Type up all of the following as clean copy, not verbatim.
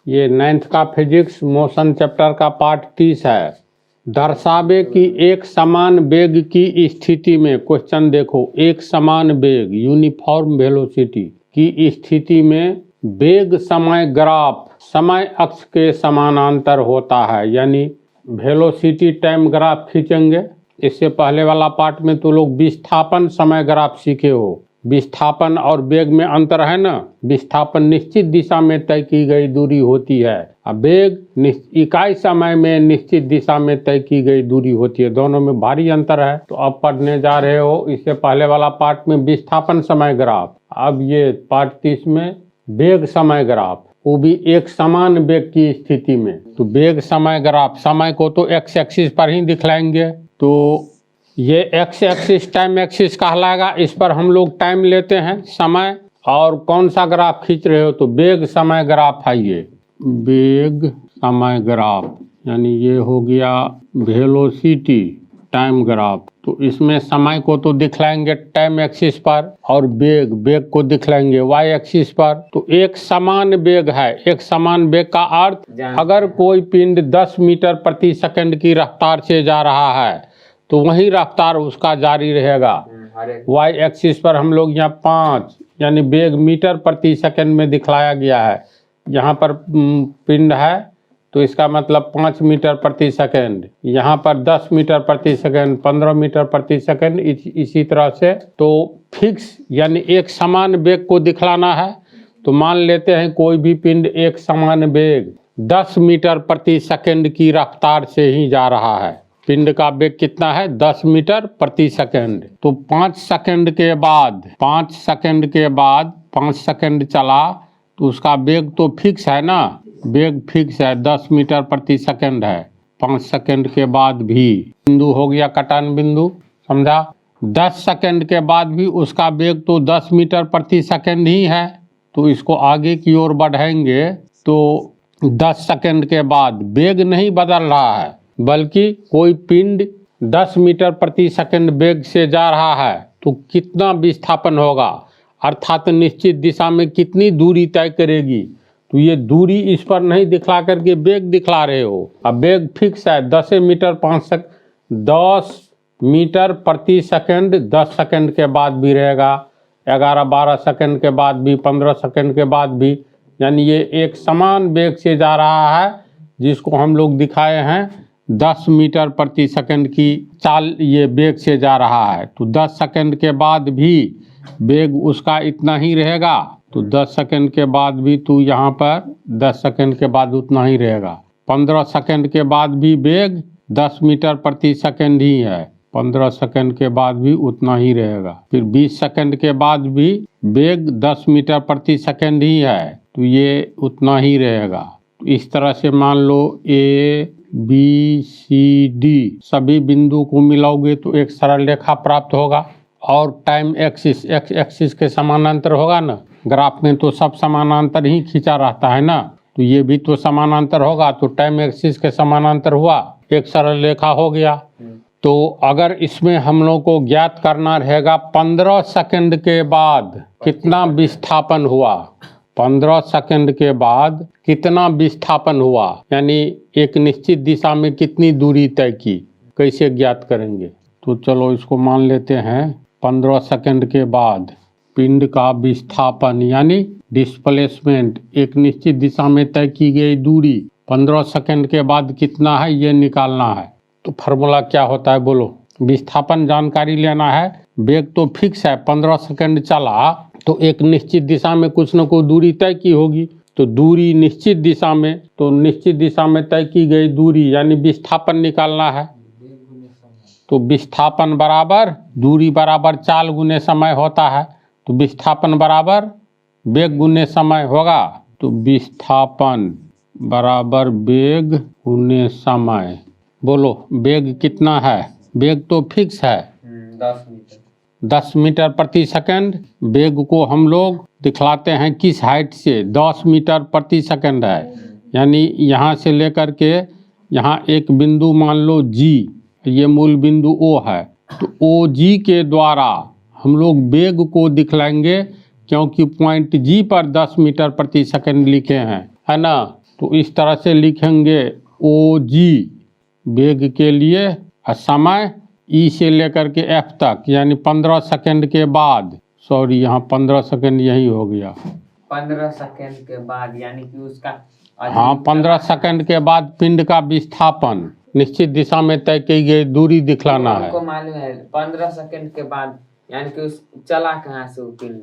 ये 9th का physics motion chapter का पार्ट 30 है। दर्शावे कि एक समान वेग की स्थिति में, क्वेश्चन देखो, एक समान वेग यूनिफॉर्म वेलोसिटी की स्थिति में वेग समय ग्राफ समय अक्ष के समानांतर होता है, यानी वेलोसिटी टाइम ग्राफ खींचेंगे। इससे पहले वाला पार्ट में तो लोग विस्थापन समय ग्राफ सीखे हो। विस्थापन और वेग में अंतर है ना। विस्थापन निश्चित दिशा में तय की गई दूरी होती है और वेग इकाई समय में निश्चित दिशा में तय की गई दूरी होती है। दोनों में भारी अंतर है। तो अब पढ़ने जा रहे हो, इससे पहले वाला पार्ट में विस्थापन समय ग्राफ, अब ये पार्ट 30 में वेग समय ग्राफ, वो भी एक समान वेग की स्थिति में। तो वेग समय ग्राफ, समय को तो एक्स एक्सिस पर ही दिखलाएंगे। तो ये एक्स एक्सिस टाइम एक्सिस कहलाएगा। इस पर हम लोग टाइम लेते हैं, समय। और कौन सा ग्राफ खींच रहे हो? तो वेग समय ग्राफ है। ये वेग समय ग्राफ, यानी ये हो गया वेलोसिटी टाइम ग्राफ। तो इसमें समय को तो दिखलाएंगे टाइम एक्सिस पर और वेग को दिखलाएंगे वाई एक्सिस पर। तो एक समान वेग है। एक समान वेग का अर्थ, अगर कोई पिंड 10 मीटर प्रति सेकंड की रफ्तार से जा रहा है तो वही रफ्तार उसका जारी रहेगा। वाई एक्सिस पर हम लोग यहाँ 5 यानी वेग मीटर प्रति सेकंड में दिखलाया गया है। यहाँ पर पिंड है तो इसका मतलब 5 मीटर प्रति सेकंड, यहाँ पर 10 मीटर प्रति सेकंड, 15 मीटर प्रति सेकंड, इसी तरह से। तो फिक्स यानी एक समान वेग को दिखलाना है। तो मान लेते हैं कोई भी पिंड एक समान वेग 10 मीटर प्रति सेकंड की रफ्तार से ही जा रहा है। पिंड का वेग कितना है? 10 मीटर प्रति सेकंड। तो 5 सेकंड के बाद 5 सेकंड चला तो उसका वेग तो फिक्स है ना। वेग फिक्स है, 10 मीटर प्रति सेकंड है। 5 सेकंड के बाद भी बिंदु हो गया कटान बिंदु, समझा। 10 सेकंड के बाद भी उसका वेग तो 10 मीटर प्रति सेकंड ही है। तो इसको आगे की ओर बढ़ाएंगे तो 10 सेकंड के बाद वेग नहीं बदल रहा है, बल्कि कोई पिंड 10 मीटर प्रति सेकंड वेग से जा रहा है तो कितना विस्थापन होगा, अर्थात निश्चित दिशा में कितनी दूरी तय करेगी। तो ये दूरी इस पर नहीं दिखला करके वेग दिखला रहे हो। अब वेग फिक्स है 10 मीटर प्रति सेकंड 10 सेकंड के बाद भी रहेगा, 11-12 सेकंड के बाद भी, 15 सेकंड के बाद भी। यानी ये एक समान वेग से जा रहा है, जिसको हम लोग दिखाए हैं 10 मीटर प्रति सेकंड की चाल ये वेग से जा रहा है। तो 10 सेकंड के बाद भी वेग उसका इतना ही रहेगा। तो 10 सेकंड के बाद भी तो यहाँ पर 10 सेकंड के बाद उतना ही रहेगा। 15 सेकंड के बाद भी वेग 10 मीटर प्रति सेकंड ही है, 15 सेकंड के बाद भी उतना ही रहेगा। फिर 20 सेकंड के बाद भी वेग 10 मीटर प्रति सेकंड ही है, तो ये उतना ही रहेगा। इस तरह से मान लो ए बी सी डी सभी बिंदु को मिलाओगे तो एक सरल रेखा प्राप्त होगा। और टाइम एक्सिस एक्स एक्सिस के समानांतर होगा ना। ग्राफ में तो सब समानांतर ही खींचा रहता है ना, तो ये भी तो समानांतर होगा। तो टाइम एक्सिस के समानांतर हुआ, एक सरल रेखा हो गया। तो अगर इसमें हम लोग को ज्ञात करना रहेगा 15 सेकंड के बाद कितना विस्थापन हुआ, 15 सेकंड के बाद कितना विस्थापन हुआ, यानी एक निश्चित दिशा में कितनी दूरी तय की, कैसे ज्ञात करेंगे? तो चलो इसको मान लेते हैं 15 सेकंड के बाद पिंड का विस्थापन यानी डिस्प्लेसमेंट, एक निश्चित दिशा में तय की गई दूरी 15 सेकंड के बाद कितना है ये निकालना है। तो फार्मूला क्या होता है बोलो? विस्थापन जानकारी लेना है। वेग तो फिक्स है, 15 सेकंड चला तो एक निश्चित दिशा में कुछ न कुछ दूरी तय की होगी। तो दूरी निश्चित दिशा में, तो निश्चित दिशा में तय की गई दूरी यानी विस्थापन निकालना है। तो विस्थापन बराबर दूरी बराबर चाल गुने समय होता है। तो विस्थापन बराबर वेग गुने समय होगा। तो विस्थापन बराबर वेग गुने समय। बोलो वेग कितना है? वेग तो फिक्स है 10 मीटर प्रति सेकंड। वेग को हम लोग दिखलाते हैं किस हाइट से? 10 मीटर प्रति सेकंड है, यानी यहाँ से लेकर के यहाँ एक बिंदु मान लो जी, ये मूल बिंदु ओ है। तो ओ जी के द्वारा हम लोग वेग को दिखलाएंगे, क्योंकि पॉइंट जी पर 10 मीटर प्रति सेकंड लिखे हैं, है ना। तो इस तरह से लिखेंगे ओ जी वेग के लिए समय ई से लेकर के एफ तक, यानी 15 सेकंड के बाद, सॉरी यहाँ 15 सेकंड यही हो गया, 15 सेकंड के बाद, यानी कि उसका हाँ 15 सेकंड के बाद पिंड का विस्थापन निश्चित दिशा में तय की गई दूरी दिखलाना है। हमको मालूम है 15 सेकंड के बाद, यानी कि उस चला कहाँ से वो पिंड,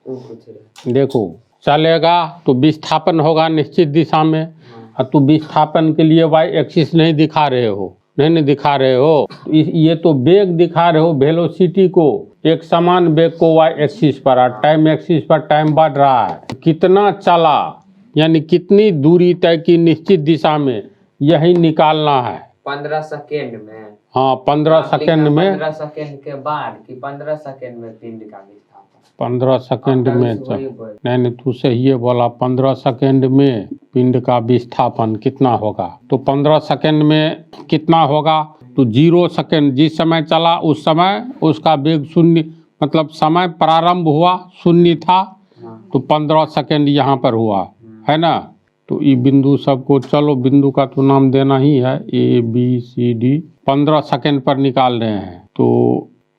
वो पूछ रहे। देखो चलेगा तो विस्थापन होगा निश्चित दिशा में, और तू विस्थापन के लिए वाई एक्सिस नहीं दिखा रहे हो, नहीं दिखा रहे हो, ये तो वेग दिखा रहे हो, वेलोसिटी को, एक समान वेग को वाई एक्सिस पर, और टाइम एक्सिस पर टाइम बढ़ रहा है, कितना चला यानी कितनी दूरी तय की निश्चित दिशा में, यही निकालना है 15 सेकंड में। हाँ 15 सेकंड में, 15 सेकंड के बाद कि 15 सेकंड में पिंड का विस्थापन, 15 सेकंड में नहीं तू से ये बोला 15 सेकंड में पिंड का विस्थापन कितना होगा, तो 15 सेकंड में कितना होगा, तो 0 सेकंड जिस समय चला उस समय उसका वेग शून्य, मतलब समय प्रारंभ हुआ शून्य था, तो 15 सेकंड यहाँ पर हुआ है ना। तो ये बिंदु सबको, चलो बिंदु का तो नाम देना ही है, A B C D, 15 second पर निकाल रहे हैं, तो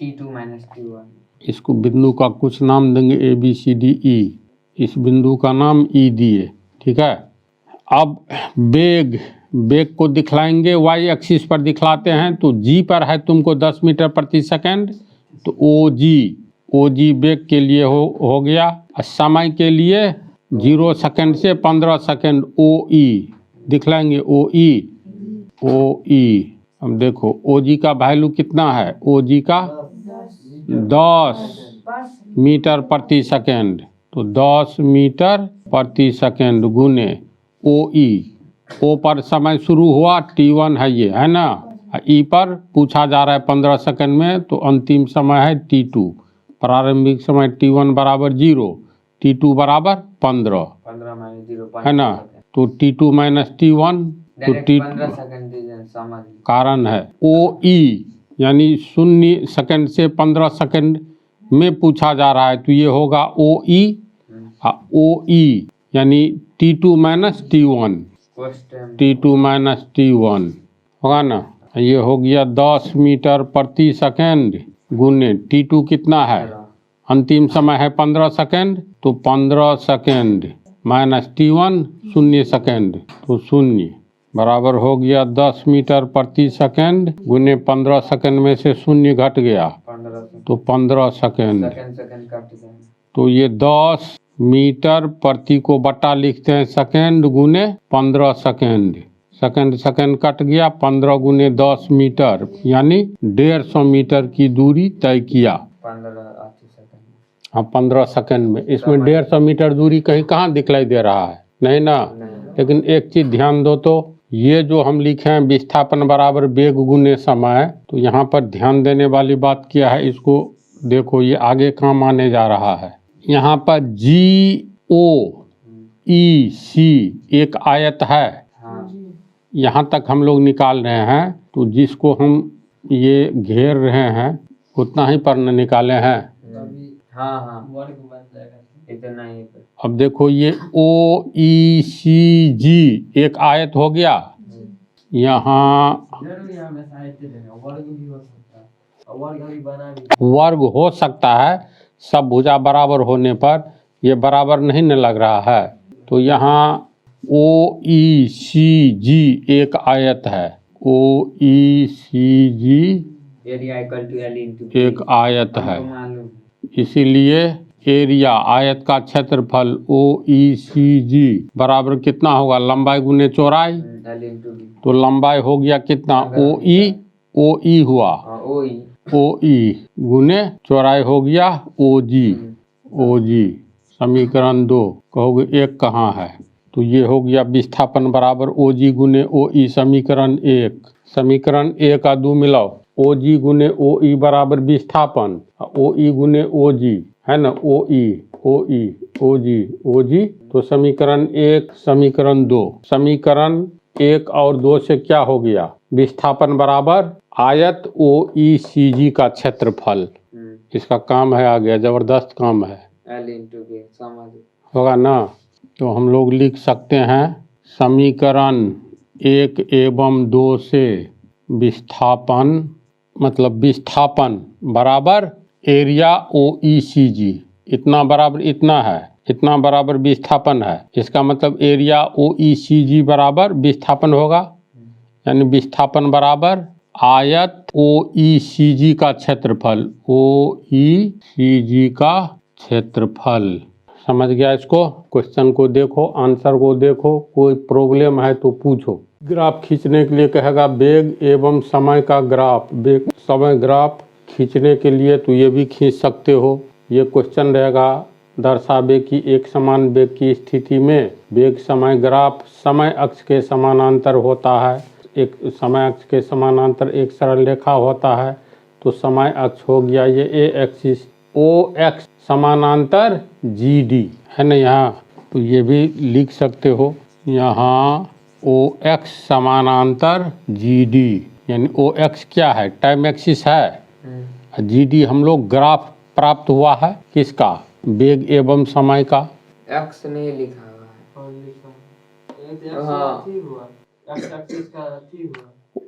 T2 - T1, इसको बिंदु का कुछ नाम देंगे, ए बी सी डी ई, इस बिंदु का नाम ई दिए, ठीक है। अब वेग को दिखलाएंगे, वाई एक्सिस पर दिखलाते हैं, तो जी पर है तुमको 10 मीटर प्रति सेकंड, तो ओ जी वेग के लिए हो गया, समय के लिए 0 सेकंड से 15 सेकंड ओ ई दिखलाएंगे, ओ ई। अब देखो ओ जी का वैल्यू कितना है, ओ जी का 10 मीटर प्रति सेकंड, तो 10 मीटर प्रति सेकंड गुने ओ ई, ओ पर समय शुरू हुआ T1 है ये, है ना, ई पर पूछा जा रहा है 15 सेकंड में, तो अंतिम समय है T2, प्रारंभिक समय T1 बराबर 0, T2 बराबर 15 है ना, तो T2 - T1, तो T2 कारण है ओ ई, यानी 0 सेकंड से 15 सेकंड में पूछा जा रहा है, तो ये होगा ओ ई यानी T2 - T1 होगा ना, ये हो गया 10 मीटर प्रति सेकंड गुने T2 कितना है, अंतिम समय है 15 सेकंड, तो 15 सेकंड माइनस T1 0 सेकंड, तो 0 बराबर हो गया 10 मीटर प्रति सेकंड गुने 15 सेकंड में से 0 घट गया, तो 15 सेकंड, तो ये 10 मीटर प्रति को बटा लिखते हैं सेकंड गुने 15 सेकंड, सेकंड कट गया, 15 गुने 10 मीटर यानी 150 मीटर की दूरी तय किया। हाँ 15 सेकंड में, इसमें 150 मीटर दूरी कहीं कहाँ दिखलाई दे रहा है, नहीं ना। लेकिन एक चीज ध्यान दो, तो ये जो हम लिखे हैं विस्थापन बराबर वेग गुने समय, तो यहाँ पर ध्यान देने वाली बात क्या है, इसको देखो, ये आगे काम आने जा रहा है। यहाँ पर GOEC एक आयत है, यहाँ तक हम लोग निकाल रहे हैं, तो जिसको हम ये घेर रहे हैं उतना ही पर निकाले हैं। हाँ इतना ही। अब देखो ये OECG एक आयत हो गया, यहाँ वर्ग हो सकता है, सब भुजा बराबर होने पर ये बराबर नहीं न लग रहा है, तो यहाँ OECG एक आयत है, OECG एक आयत है, इसीलिए एरिया आयत का क्षेत्रफल OECG बराबर कितना होगा, लंबाई गुने चौड़ाई, तो लंबाई हो गया कितना, OE हुआ, OE गुने चौड़ाई हो गया OG। समीकरण 2 कहोगे 1 कहाँ है, तो ये हो गया विस्थापन बराबर OG गुने OE, समीकरण 1। समीकरण 1 का 2 मिलाओ, OG गुने OE बराबर विस्थापन, OE गुने OG है ना, OG, तो समीकरण 1 समीकरण 2, समीकरण 1 और 2 से क्या हो गया, विस्थापन बराबर आयत OECG का क्षेत्रफल, इसका काम है आ गया, जबरदस्त काम है, होगा ना। तो हम लोग लिख सकते हैं समीकरण 1 एवं 2 से विस्थापन मतलब विस्थापन बराबर एरिया OECG, इतना बराबर इतना है, इतना बराबर विस्थापन है, इसका मतलब एरिया OECG बराबर विस्थापन होगा, यानी विस्थापन बराबर आयत OECG का क्षेत्रफल, OECG का क्षेत्रफल। समझ गया इसको? क्वेश्चन को देखो, आंसर को देखो, कोई प्रॉब्लम है तो पूछो। ग्राफ खींचने के लिए कहेगा वेग एवं समय का ग्राफ, वेग समय ग्राफ खींचने के लिए तो ये भी खींच सकते हो। ये क्वेश्चन रहेगा, दर्शावे कि एक समान वेग की स्थिति में वेग समय ग्राफ समय अक्ष के समानांतर होता है। एक समय अक्ष के समानांतर एक सरल रेखा होता है, तो समय अक्ष हो गया ये ए एक्सिस, OX समानांतर GD है ना यहाँ, तो ये भी लिख सकते हो यहाँ OX समानांतर GD, यानी OX क्या है, टाइम एक्सिस है, GD हम लोग ग्राफ प्राप्त हुआ है किसका, वेग एवं समय का। एक्स नहीं लिखा हुआ है।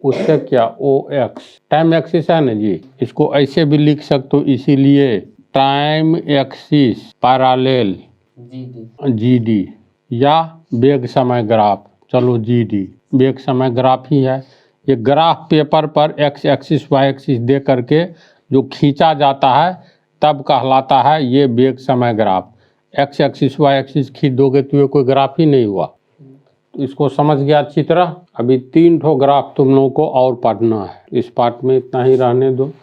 उससे क्या OX टाइम एक्सिस है ना जी, इसको ऐसे भी लिख सकते हो, इसीलिए टाइम एक्सिस पैरेलल GD या वेग समय ग्राफ, चलो GD वेग समय ग्राफ ही है। ये ग्राफ पेपर पर X एक्सिस Y एक्सिस दे करके जो खींचा जाता है तब कहलाता है ये वेग समय graph. X axis Y axis खींच दोगे तो ये कोई ग्राफ ही नहीं हुआ। तो इसको समझ गया अच्छी तरह। अभी 3 ठो ग्राफ तुम लोगों को और पढ़ना है, इस पार्ट में इतना ही रहने दो।